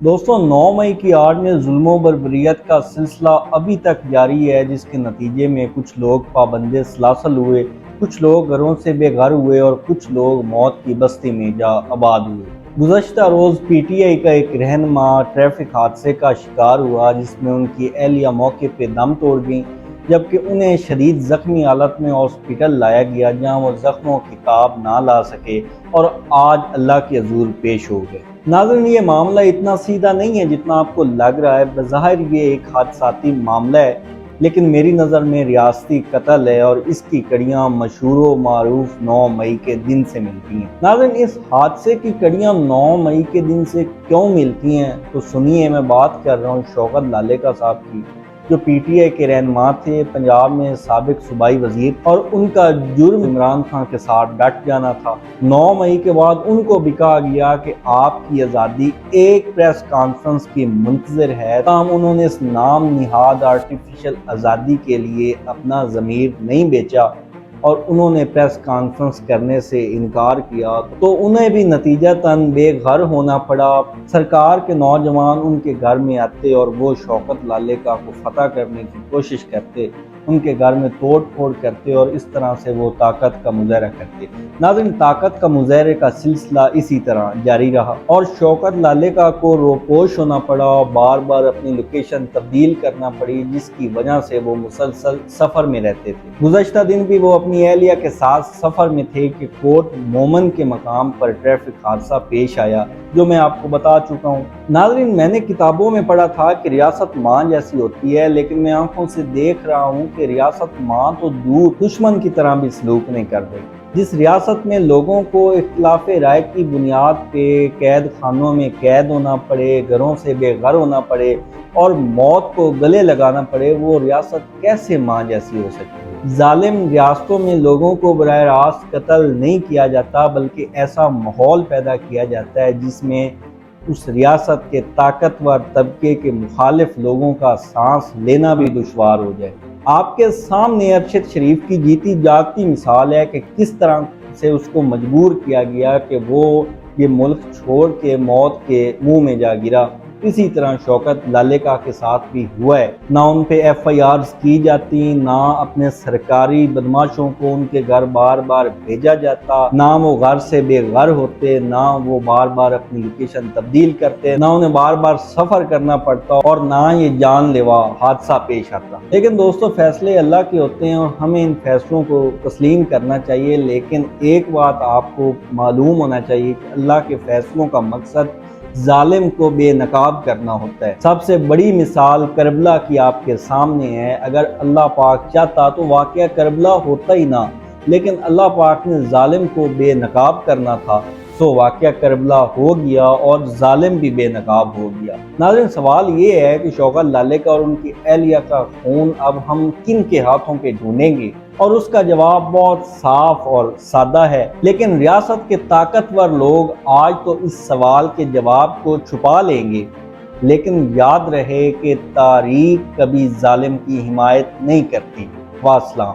دوستوں 9 مئی کی آڑ میں ظلم و بربریت کا سلسلہ ابھی تک جاری ہے، جس کے نتیجے میں کچھ لوگ پابند سلاسل ہوئے، کچھ لوگ گھروں سے بے گھر ہوئے اور کچھ لوگ موت کی بستی میں جا آباد ہوئے۔ گزشتہ روز پی ٹی آئی کا ایک رہنما ٹریفک حادثے کا شکار ہوا، جس میں ان کی اہلیہ موقع پہ دم توڑ گئیں، جبکہ انہیں شدید زخمی حالت میں ہاسپٹل لایا گیا، جہاں وہ زخموں کی تاب نہ لا سکے اور آج اللہ کے حضور پیش ہو گئے۔ ناظرین، یہ معاملہ اتنا سیدھا نہیں ہے جتنا آپ کو لگ رہا ہے۔ بظاہر یہ ایک حادثاتی معاملہ ہے، لیکن میری نظر میں ریاستی قتل ہے اور اس کی کڑیاں مشہور و معروف 9 مئی کے دن سے ملتی ہیں۔ ناظرین، اس حادثے کی کڑیاں 9 مئی کے دن سے کیوں ملتی ہیں تو سنیے، میں بات کر رہا ہوں شوکت لالیکا صاحب کی، جو پی ٹی آئی کے رہنما تھے، پنجاب میں سابق صوبائی وزیر، اور ان کا جرم عمران خان کے ساتھ ڈٹ جانا تھا۔ 9 مئی کے بعد ان کو بھی کہا گیا کہ آپ کی آزادی ایک پریس کانفرنس کی منتظر ہے، تاہم انہوں نے اس نام نہاد آرٹیفیشل آزادی کے لیے اپنا ضمیر نہیں بیچا اور انہوں نے پریس کانفرنس کرنے سے انکار کیا، تو انہیں بھی نتیجتاً بے گھر ہونا پڑا۔ سرکار کے نوجوان ان کے گھر میں آتے اور وہ شوکت لالیکا کو فتح کرنے کی کوشش کرتے، ان کے گھر میں توڑ پھوڑ کرتے اور اس طرح سے وہ طاقت کا مظاہرہ کرتے۔ ناظرین، طاقت کا مظاہرے کا سلسلہ اسی طرح جاری رہا اور شوکت لالیکا کو روپوش ہونا پڑا، بار بار اپنی لوکیشن تبدیل کرنا پڑی، جس کی وجہ سے وہ مسلسل سفر میں رہتے تھے۔ گزشتہ دن بھی وہ اپنی اہلیہ کے ساتھ سفر میں تھے کہ کوٹ مومن کے مقام پر ٹریفک حادثہ پیش آیا، جو میں آپ کو بتا چکا ہوں۔ ناظرین، میں نے کتابوں میں پڑھا تھا کہ ریاست ماں جیسی ہوتی ہے، لیکن میں آنکھوں سے دیکھ رہا ہوں کہ ریاست ماں تو دور، دشمن کی طرح بھی سلوک نہیں کر رہی۔ جس ریاست میں لوگوں کو اختلاف رائے کی بنیاد پہ قید خانوں میں قید ہونا پڑے، گھروں سے بے گھر ہونا پڑے اور موت کو گلے لگانا پڑے، وہ ریاست کیسے ماں جیسی ہو سکتی ہے؟ ظالم ریاستوں میں لوگوں کو براہ راست قتل نہیں کیا جاتا، بلکہ ایسا ماحول پیدا کیا جاتا ہے جس میں اس ریاست کے طاقتور طبقے کے مخالف لوگوں کا سانس لینا بھی دشوار ہو جائے۔ آپ کے سامنے ارشد شریف کی جیتی جاگتی مثال ہے کہ کس طرح سے اس کو مجبور کیا گیا کہ وہ یہ ملک چھوڑ کے موت کے منہ میں جا گرا۔ اسی طرح شوکت لالیکا کے ساتھ بھی ہوا ہے، نہ ان پہ ایف آئی آرز کی جاتی، نہ اپنے سرکاری بدماشوں کو ان کے گھر بار بار بھیجا جاتا، نہ وہ گھر سے بے گھر ہوتے، نہ وہ بار بار اپنی لوکیشن تبدیل کرتے، نہ انہیں بار بار سفر کرنا پڑتا اور نہ یہ جان لیوا حادثہ پیش آتا۔ لیکن دوستو، فیصلے اللہ کے ہوتے ہیں اور ہمیں ان فیصلوں کو تسلیم کرنا چاہیے، لیکن ایک بات آپ کو معلوم ہونا چاہیے کہ اللہ کے فیصلوں کا مقصد ظالم کو بے نقاب کرنا ہوتا ہے۔ سب سے بڑی مثال کربلا کی آپ کے سامنے ہے۔ اگر اللہ پاک چاہتا تو واقعہ کربلا ہوتا ہی نہ، لیکن اللہ پاک نے ظالم کو بے نقاب کرنا تھا، تو واقعہ کربلا ہو گیا اور ظالم بھی بے نقاب ہو گیا۔ ناظرین، سوال یہ ہے کہ شوکت لالیکا اور ان کی اہلیہ کا خون اب ہم کن کے ہاتھوں پہ ڈھونڈیں گے؟ اور اس کا جواب بہت صاف اور سادہ ہے، لیکن ریاست کے طاقتور لوگ آج تو اس سوال کے جواب کو چھپا لیں گے، لیکن یاد رہے کہ تاریخ کبھی ظالم کی حمایت نہیں کرتی۔ والسلام۔